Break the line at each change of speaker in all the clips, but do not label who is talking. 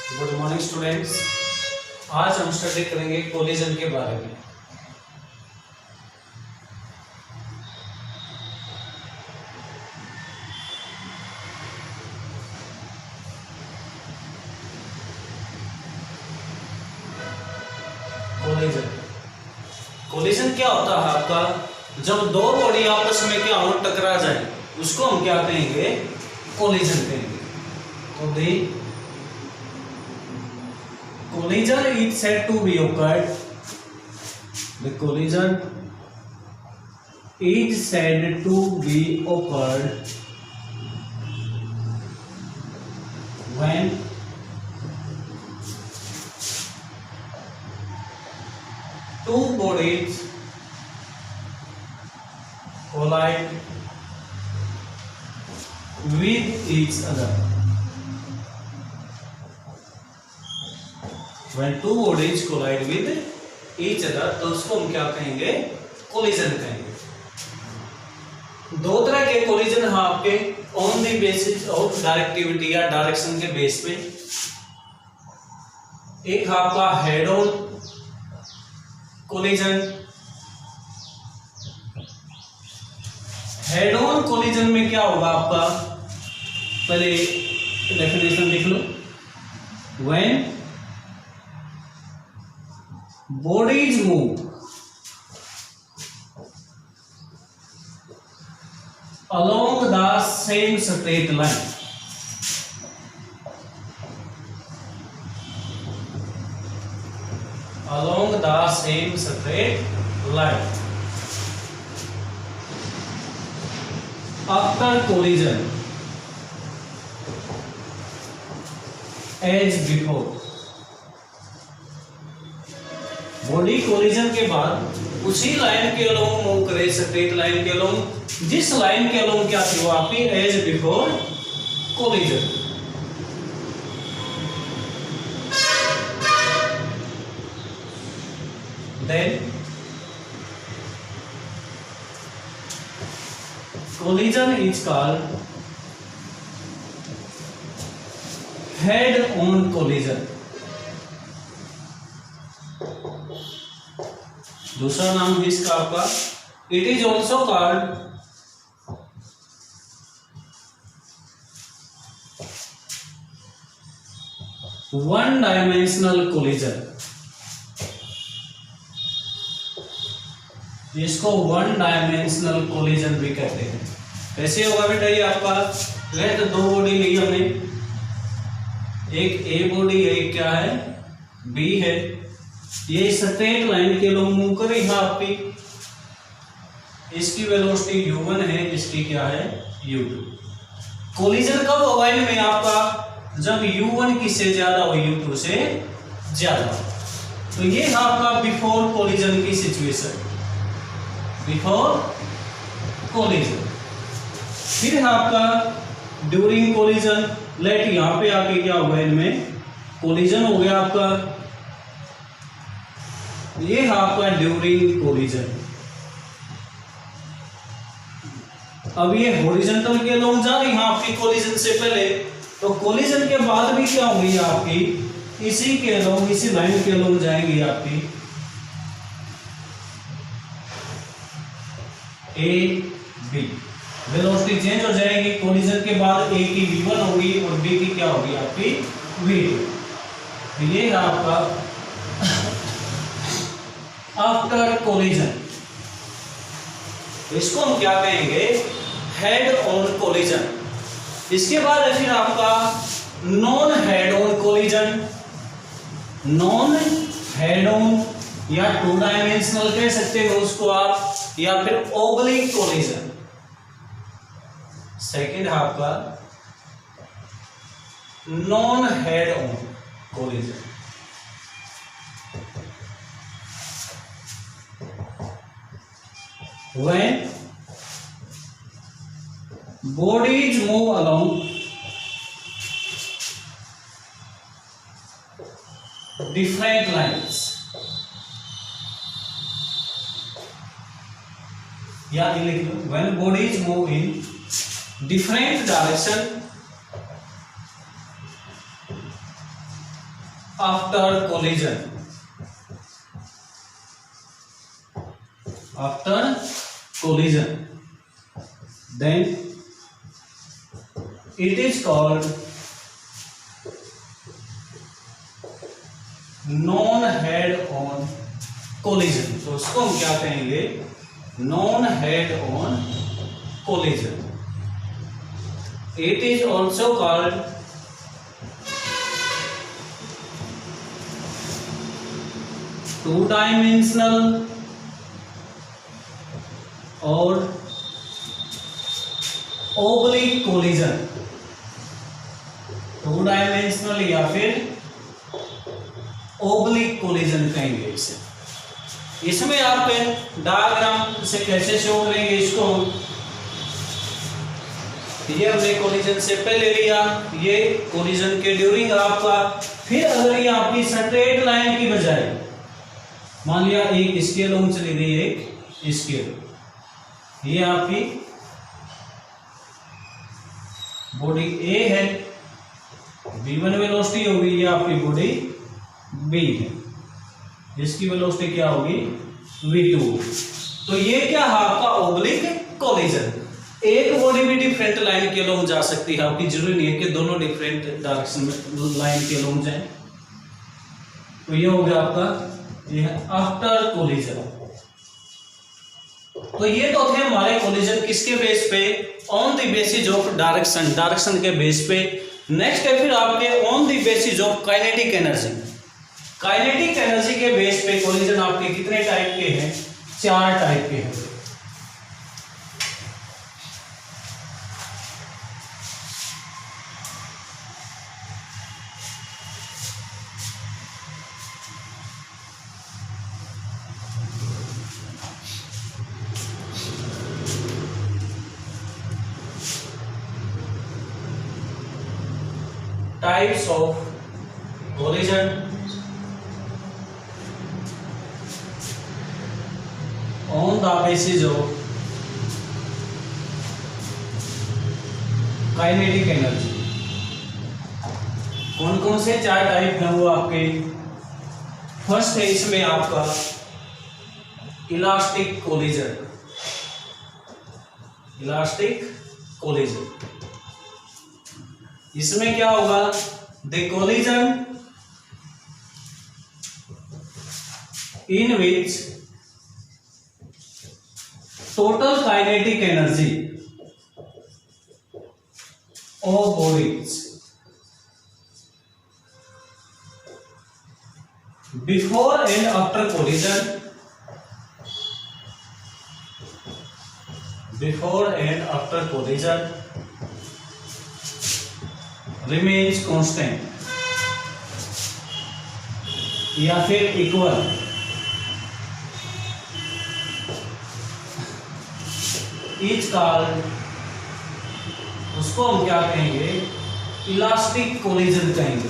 Good morning students. आज हम study करेंगे कोलिजन के बारे में। कोलिजन क्या होता है आपका? जब दो बॉडी आपस में क्या हो टकरा जाए उसको हम क्या कहेंगे? कोलिजन कहेंगे। तो दी collision is said to be occurred. The collision is said to be occurred when two bodies collide with each other. When two bodies collide with each other, तो उसको हम क्या कहेंगे? कोलिजन कहेंगे। दो तरह के कोलिजन है आपके, on the basis of directivity या डायरेक्शन के बेस पे। एक है आपका head on collision. Head on collision में क्या होगा आपका? पहले डेफिनेशन लिख लो। When bodies move along the same straight line, along the same straight line after collision as before। Body collision के बाद उसी लाइन के अलोंग मूव करे, स्ट्रेट लाइन के अलोंग, जिस लाइन के अलोंग क्या थी वो आपकी as before collision. Then collision is called head on collision. दूसरा नाम है इसका आपका, it is also called one dimensional collision. इसको वन डायमेंशनल कोलिजन भी कहते हैं। कैसे होगा बेटा ये आपका? तो दो बॉडी ली हमने, एक ए बॉडी है, एक क्या है? बी है। ये स्ट्रेट लाइन के लोग मूव कर रही है आपकी, इसकी वेलोसिटी u1 है, इसकी क्या है? u2। कोलिजन कब होगा इनमें आपका? जब u1 किससे ज्यादा हो, u2 से ज्यादा। तो ये है आपका बिफोर कोलिजन की सिचुएशन, बिफोर कोलिजन। फिर है आपका ड्यूरिंग कोलिजन। लेट यहां पे आके क्या होगा? इनमें कोलिजन हो गया आपका, ये है आपका ड्यूरिंग कोलिजन। अब ये हॉरिजॉन्टल के लोग जा रही हैं आपकी कोलिजन से पहले, तो कोलिजन के बाद भी क्या होगी आपकी? इसी के लोग, इसी लाइन के लोग जाएंगे आपकी ए बी। वेलोसिटी चेंज हो जाएगी। कोलिजन के बाद ए की v1 होगी और बी की क्या होगी? आपकी v2। ये है आपका आफ्टर कोलिजन। इसको हम क्या कहेंगे? Head on collision. इसके बाद है फिर आपका non head on collision. Non head on या टू डायमेंशनल कह सकते हो उसको आप, या फिर ओब्लिक कोलिजन। सेकेंड है आपका non head on collision. When bodies move along different lines, या when bodies move in different direction after collision, after collision, then it is called non head on collision. तो उसको हम क्या कहेंगे, non head on collision. It is also called two dimensional और oblique collision, two dimensional या फिर oblique collision कहेंगे इसे। इसमें आप डायग्राम से कैसे शो करेंगे इसको, ये हमने कोलिजन से पहले लिया, ये कोलिजन के ड्यूरिंग आपका, फिर अगर ये आपकी स्ट्रेट लाइन की बजाय मान लिया एक स्केल ओम चली गई, एक स्केल, ये आपकी बॉडी ए है, v1 वेलोसिटी होगी, ये आपकी बॉडी बी है, इसकी वेलोसिटी क्या होगी v2। तो ये क्या है आपका ओब्लिक कोलिजन। एक बॉडी भी डिफरेंट लाइन के लोग जा सकती है, आपकी जरूरी नहीं है कि दोनों डिफरेंट डायरेक्शन में लाइन के लोग जाएं। तो ये हो गया आपका, ये है आफ्टर कोलिजन। तो ये तो थे हमारे कोलिजन किसके बेस पे, on the basis of direction, direction के बेस पे। नेक्स्ट है फिर आपके on the basis of kinetic energy, kinetic energy के बेस पे कोलिजन आपके कितने टाइप के हैं, 4 टाइप के हैं। Types of collision on the basis of kinetic energy. कौन कौन से 4 टाइप हैं वो आपके, फर्स्ट है इसमें आपका इलास्टिक कोलिजन, इलास्टिक कोलिजन। इसमें क्या होगा, the collision in which total kinetic energy of bodies before and after collision, before and after collision remains constant या फिर इक्वल। इज कॉल्ड, उसको हम क्या कहेंगे, इलास्टिक कोलिजन कहेंगे।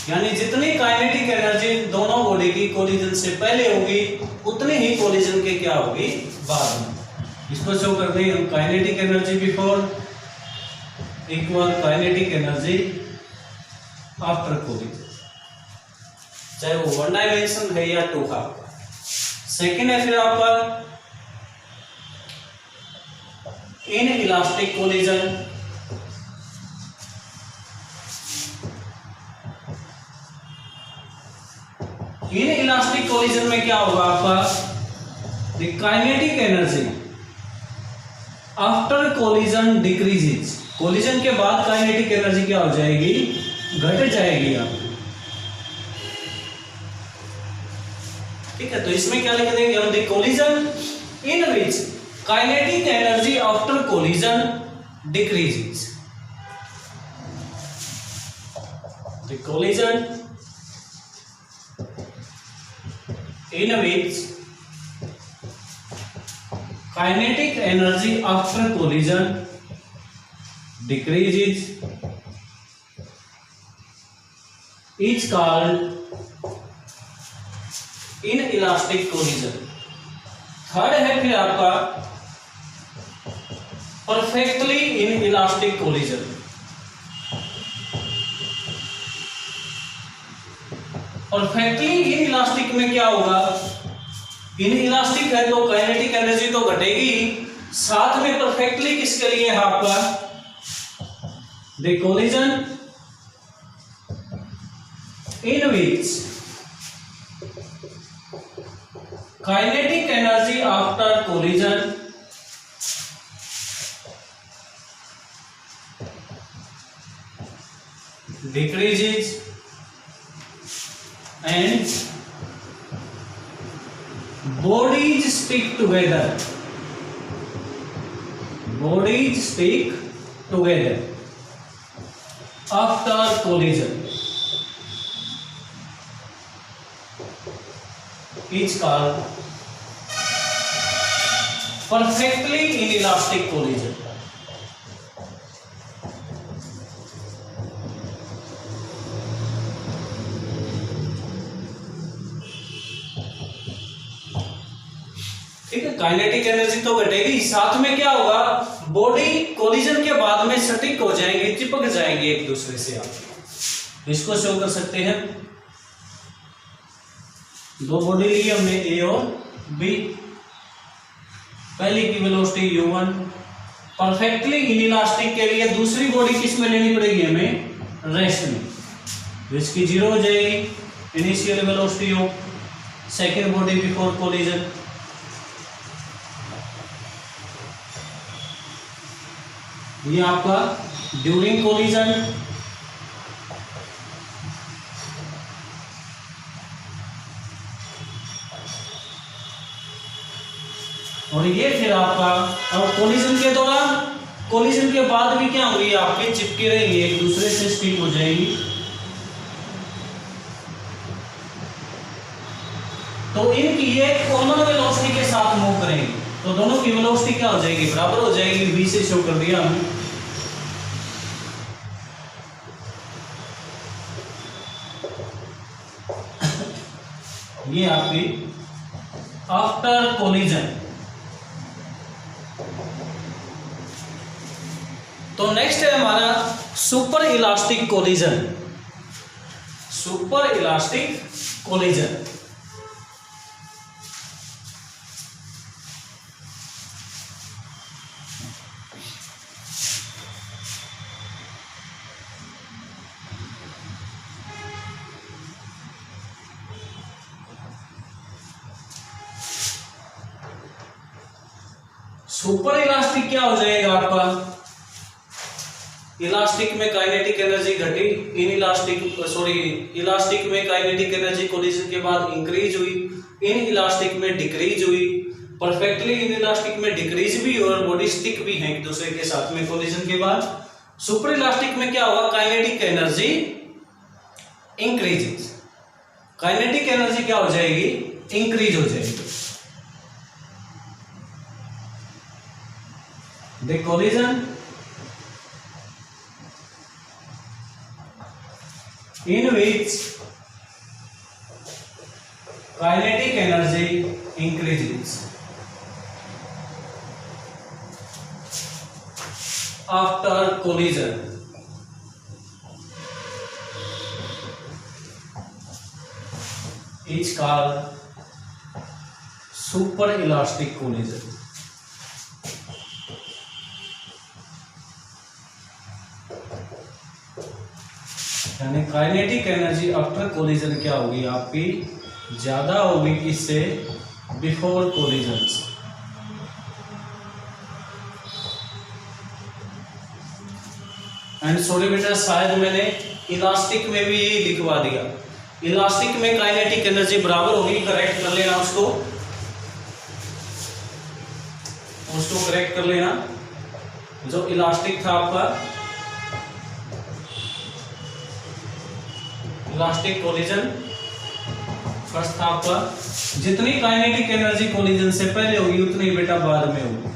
यानी जितनी काइनेटिक एनर्जी दोनों बॉडी की कोलिजन से पहले होगी, उतनी ही कोलिजन के क्या होगी बाद में। इसको शो करते हैं हम, kinetic energy before equal kinetic energy after collision, चाहे वो 1 डायमेंशन है या 2 का। सेकेंड है फिर आपका in elastic collision, in elastic collision में क्या होगा आपका, the kinetic energy after collision decreases, collision के बाद काइनेटिक एनर्जी क्या हो जाएगी, घट जाएगी आपकी। ठीक है, तो इसमें क्या लिख देंगे हम, the collision in which kinetic energy after collision decreases, the collision in which kinetic energy after collision decreases is called inelastic collision। Third है फिर आपका perfectly inelastic collision. Perfectly in elastic में क्या होगा, इन इलास्टिक है तो kinetic energy तो घटेगी, साथ में परफेक्टली किसके लिए है आपका, the collision in which kinetic energy after collision decreases and bodies stick together, bodies stick together after collision is called perfectly inelastic collision. ठीक है, काइनेटिक एनर्जी तो घटेगी, साथ में क्या होगा, बॉडी कोलिजन के बाद में सटिक हो जाएंगे, चिपक जाएंगे एक दूसरे से। आप इसको शो कर सकते हैं, दो बॉडी ली हमने ए और बी, पहली की वेलोसिटी u1, परफेक्टली इनइलास्टिक के लिए दूसरी बॉडी किस में लेनी पड़ेगी हमें, रेस्ट में, जिसकी 0 हो जाएगी initial velocity of second body before collision. ये आपका ड्यूरिंग कोलिजन, और ये फिर आपका अब कोलिजन के दौरान, कोलिजन के बाद भी क्या होगी, आपके चिपके रहेंगे एक दूसरे से, स्टिक हो जाएगी। तो इनकी ये कॉमन वेलोसिटी के साथ मूव करेंगे, तो दोनों की वेलोसिटी क्या हो जाएगी, बराबर हो जाएगी, v से शो कर दिया हमने। ये आपकी आफ्टर कोलिजन। तो नेक्स्ट है हमारा super elastic collision, super elastic collision. Super elastic क्या हो जाएगा आपका, इलास्टिक में काइनेटिक एनर्जी घटी, इन इलास्टिक में काइनेटिक एनर्जी कोलिजन के बाद इंक्रीज हुई, इन इलास्टिक में डिक्रीज हुई, परफेक्टली इन इलास्टिक में डिक्रीज भी और बॉडी स्टिक भी है एक दूसरे के साथ में कोलिजन के बाद। सुपर इलास्टिक में क्या होगा, kinetic energy increases, kinetic energy क्या हो जाएगी, इंक्रीज हो जाएगी। The collision in which kinetic energy increases after collision is called super elastic collision। यानी काइनेटिक एनर्जी आफ्टर कोलिजन क्या होगी आपकी, ज्यादा होगी किससे, बिफोर कोलिजन से। एंड सॉरी बेटा, शायद मैंने इलास्टिक में भी यही लिखवा दिया, इलास्टिक में काइनेटिक एनर्जी बराबर होगी, करेक्ट कर लेना उसको करेक्ट कर लेना। जो इलास्टिक था आपका, इलास्टिक कोलिजन फर्स्ट था आपका, जितनी काइनेटिक एनर्जी कोलिजन से पहले होगी उतनी बेटा बाद में होगी।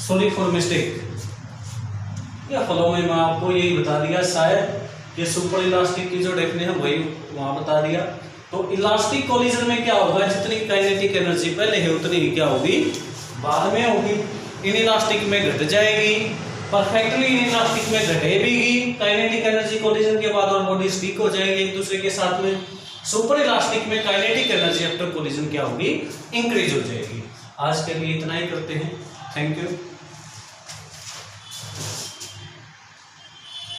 सॉरी फॉर मिस्टेक, या फॉलो में मैं आपको यही बता दिया, शायद ये सुपर इलास्टिक की जो डेफिनेशन वही वहां बता दिया। तो इलास्टिक कोलिजन में क्या होगा, जितनी काइनेटिक एनर्जी पहले है उतनी ही क्या होगी बाद में होगी, इन इलास्टिक में घट जाएगी परफेक्टली इलास्टिक में घटेगी काइनेटिक एनर्जी कोलिजन के बाद और बॉडी स्टिक हो जाएगी एक दूसरे के साथ में। सुपर इलास्टिक में काइनेटिक एनर्जी आफ्टर कोलिजन क्या होगी, इंक्रीज हो जाएगी। आज के लिए इतना ही करते हैं। Thank you.